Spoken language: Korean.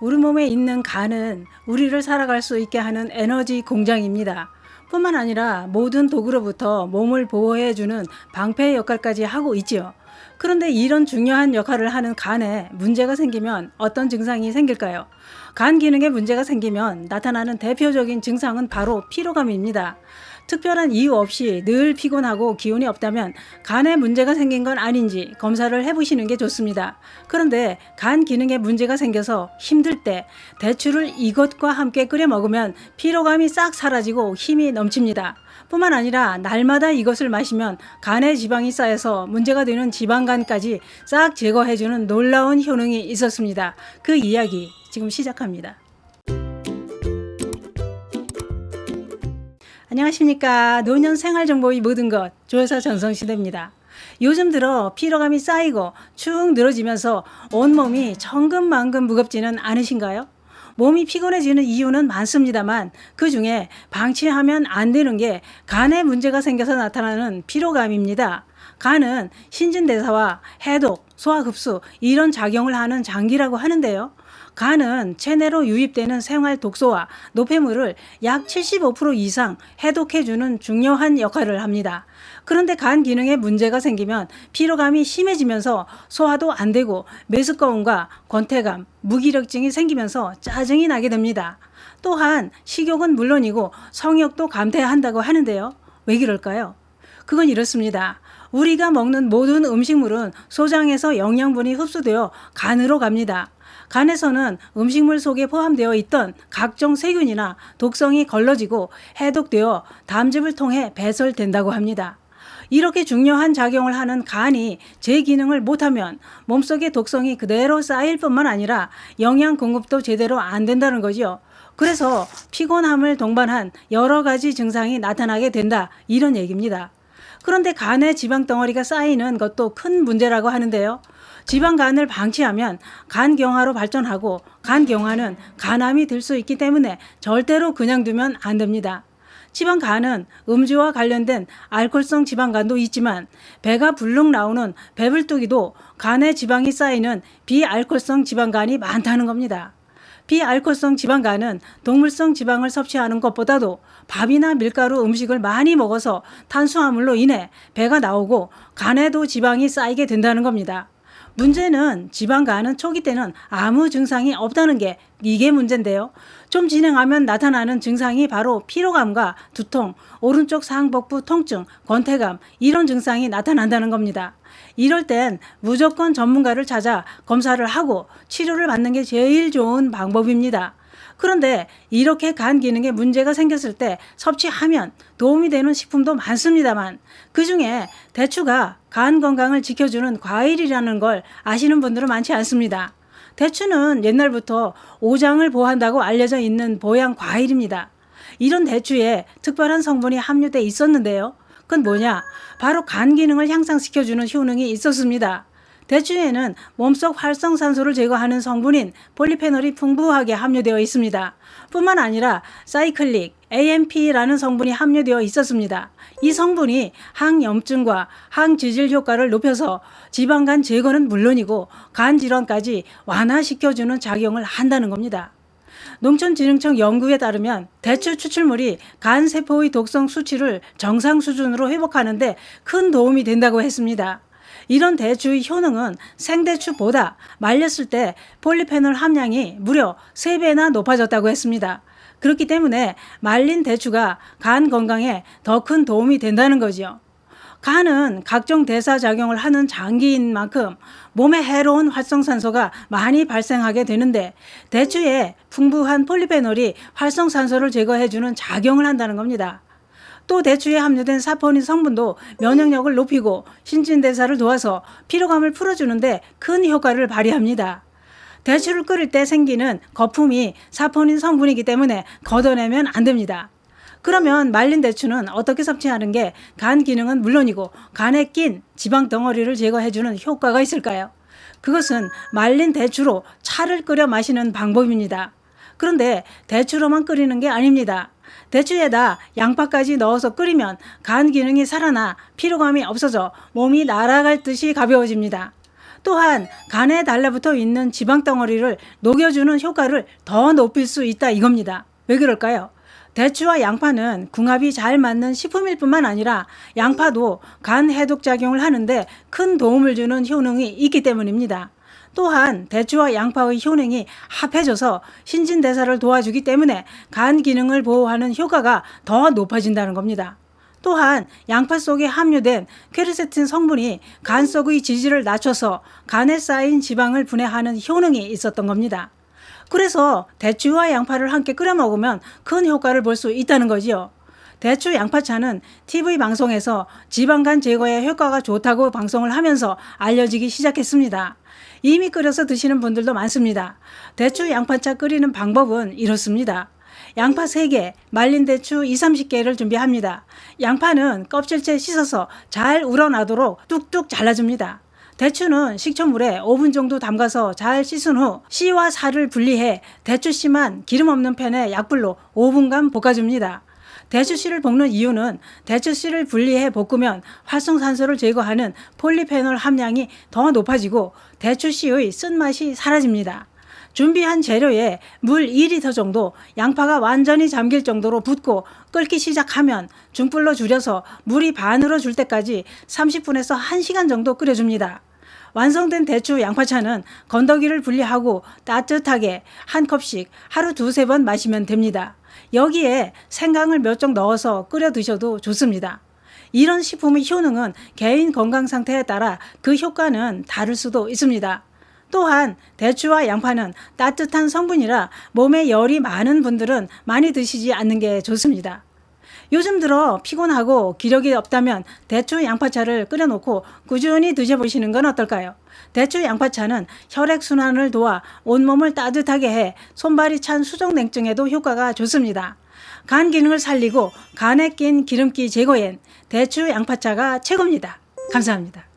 우리 몸에 있는 간은 우리를 살아갈 수 있게 하는 에너지 공장입니다. 뿐만 아니라 모든 독으로부터 몸을 보호해주는 방패 역할까지 하고 있지요. 그런데 이런 중요한 역할을 하는 간에 문제가 생기면 어떤 증상이 생길까요? 간 기능에 문제가 생기면 나타나는 대표적인 증상은 바로 피로감입니다. 특별한 이유 없이 늘 피곤하고 기운이 없다면 간에 문제가 생긴 건 아닌지 검사를 해보시는 게 좋습니다. 그런데 간 기능에 문제가 생겨서 힘들 때 대추를 이것과 함께 끓여 먹으면 피로감이 싹 사라지고 힘이 넘칩니다. 뿐만 아니라 날마다 이것을 마시면 간에 지방이 쌓여서 문제가 되는 지방간까지 싹 제거해주는 놀라운 효능이 있었습니다. 그 이야기 지금 시작합니다. 안녕하십니까. 노년 생활정보의 모든 것 조여사 전성시대입니다. 요즘 들어 피로감이 쌓이고 축 늘어지면서 온몸이 천근만근 무겁지는 않으신가요? 몸이 피곤해지는 이유는 많습니다만 그 중에 방치하면 안 되는 게 간에 문제가 생겨서 나타나는 피로감입니다. 간은 신진대사와 해독, 소화흡수 이런 작용을 하는 장기라고 하는데요. 간은 체내로 유입되는 생활 독소와 노폐물을 약 75% 이상 해독해주는 중요한 역할을 합니다. 그런데 간 기능에 문제가 생기면 피로감이 심해지면서 소화도 안 되고 메스꺼움과 권태감, 무기력증이 생기면서 짜증이 나게 됩니다. 또한 식욕은 물론이고 성욕도 감퇴한다고 하는데요. 왜 그럴까요? 그건 이렇습니다. 우리가 먹는 모든 음식물은 소장에서 영양분이 흡수되어 간으로 갑니다. 간에서는 음식물 속에 포함되어 있던 각종 세균이나 독성이 걸러지고 해독되어 담즙을 통해 배설된다고 합니다. 이렇게 중요한 작용을 하는 간이 제 기능을 못하면 몸속에 독성이 그대로 쌓일 뿐만 아니라 영양 공급도 제대로 안 된다는 거죠. 그래서 피곤함을 동반한 여러 가지 증상이 나타나게 된다, 이런 얘기입니다. 그런데 간에 지방 덩어리가 쌓이는 것도 큰 문제라고 하는데요. 지방간을 방치하면 간경화로 발전하고 간경화는 간암이 될 수 있기 때문에 절대로 그냥 두면 안 됩니다. 지방간은 음주와 관련된 알코올성 지방간도 있지만 배가 불룩 나오는 배불뚝이도 간에 지방이 쌓이는 비알코올성 지방간이 많다는 겁니다. 비알코올성 지방간은 동물성 지방을 섭취하는 것보다도 밥이나 밀가루 음식을 많이 먹어서 탄수화물로 인해 배가 나오고 간에도 지방이 쌓이게 된다는 겁니다. 문제는 지방간은 초기 때는 아무 증상이 없다는 게 이게 문제인데요. 좀 진행하면 나타나는 증상이 바로 피로감과 두통, 오른쪽 상복부 통증, 권태감 이런 증상이 나타난다는 겁니다. 이럴 땐 무조건 전문가를 찾아 검사를 하고 치료를 받는 게 제일 좋은 방법입니다. 그런데 이렇게 간 기능에 문제가 생겼을 때 섭취하면 도움이 되는 식품도 많습니다만 그중에 대추가 간 건강을 지켜주는 과일이라는 걸 아시는 분들은 많지 않습니다. 대추는 옛날부터 오장을 보호한다고 알려져 있는 보양 과일입니다. 이런 대추에 특별한 성분이 함유돼 있었는데요. 그건 뭐냐? 바로 간 기능을 향상시켜주는 효능이 있었습니다. 대추에는 몸속 활성산소를 제거하는 성분인 폴리페놀이 풍부하게 함유되어 있습니다. 뿐만 아니라 사이클릭 AMP라는 성분이 함유되어 있었습니다. 이 성분이 항염증과 항지질 효과를 높여서 지방간 제거는 물론이고 간 질환까지 완화시켜주는 작용을 한다는 겁니다. 농촌진흥청 연구에 따르면 대추 추출물이 간 세포의 독성 수치를 정상 수준으로 회복하는 데 큰 도움이 된다고 했습니다. 이런 대추의 효능은 생대추보다 말렸을 때 폴리페놀 함량이 무려 3배나 높아졌다고 했습니다. 그렇기 때문에 말린 대추가 간 건강에 더 큰 도움이 된다는 거죠. 간은 각종 대사작용을 하는 장기인 만큼 몸에 해로운 활성산소가 많이 발생하게 되는데 대추에 풍부한 폴리페놀이 활성산소를 제거해주는 작용을 한다는 겁니다. 또 대추에 함유된 사포닌 성분도 면역력을 높이고 신진대사를 도와서 피로감을 풀어주는데 큰 효과를 발휘합니다. 대추를 끓일 때 생기는 거품이 사포닌 성분이기 때문에 걷어내면 안 됩니다. 그러면 말린 대추는 어떻게 섭취하는 게 간 기능은 물론이고 간에 낀 지방 덩어리를 제거해주는 효과가 있을까요? 그것은 말린 대추로 차를 끓여 마시는 방법입니다. 그런데 대추로만 끓이는 게 아닙니다. 대추에다 양파까지 넣어서 끓이면 간 기능이 살아나 피로감이 없어져 몸이 날아갈 듯이 가벼워집니다. 또한 간에 달라붙어 있는 지방 덩어리를 녹여주는 효과를 더 높일 수 있다 이겁니다. 왜 그럴까요? 대추와 양파는 궁합이 잘 맞는 식품일 뿐만 아니라 양파도 간 해독 작용을 하는데 큰 도움을 주는 효능이 있기 때문입니다. 또한 대추와 양파의 효능이 합해져서 신진대사를 도와주기 때문에 간 기능을 보호하는 효과가 더 높아진다는 겁니다. 또한 양파 속에 함유된 퀘르세틴 성분이 간 속의 지질을 낮춰서 간에 쌓인 지방을 분해하는 효능이 있었던 겁니다. 그래서 대추와 양파를 함께 끓여 먹으면 큰 효과를 볼 수 있다는 거지요. 대추 양파차는 TV 방송에서 지방간 제거에 효과가 좋다고 방송을 하면서 알려지기 시작했습니다. 이미 끓여서 드시는 분들도 많습니다. 대추 양파차 끓이는 방법은 이렇습니다. 양파 3개, 말린 대추 20-30개를 준비합니다. 양파는 껍질째 씻어서 잘 우러나도록 뚝뚝 잘라줍니다. 대추는 식초물에 5분 정도 담가서 잘 씻은 후 씨와 살을 분리해 대추씨만 기름 없는 팬에 약불로 5분간 볶아줍니다. 대추씨를 볶는 이유는 대추씨를 분리해 볶으면 활성산소를 제거하는 폴리페놀 함량이 더 높아지고 대추씨의 쓴맛이 사라집니다. 준비한 재료에 물 2리터 정도, 양파가 완전히 잠길 정도로 붓고 끓기 시작하면 중불로 줄여서 물이 반으로 줄 때까지 30분에서 1시간 정도 끓여줍니다. 완성된 대추 양파차는 건더기를 분리하고 따뜻하게 한 컵씩 하루 2-3번 마시면 됩니다. 여기에 생강을 몇 쪽 넣어서 끓여 드셔도 좋습니다. 이런 식품의 효능은 개인 건강 상태에 따라 그 효과는 다를 수도 있습니다. 또한 대추와 양파는 따뜻한 성분이라 몸에 열이 많은 분들은 많이 드시지 않는 게 좋습니다. 요즘 들어 피곤하고 기력이 없다면 대추 양파차를 끓여놓고 꾸준히 드셔보시는 건 어떨까요? 대추 양파차는 혈액순환을 도와 온몸을 따뜻하게 해 손발이 찬 수족냉증에도 효과가 좋습니다. 간 기능을 살리고 간에 낀 기름기 제거엔 대추 양파차가 최고입니다. 감사합니다.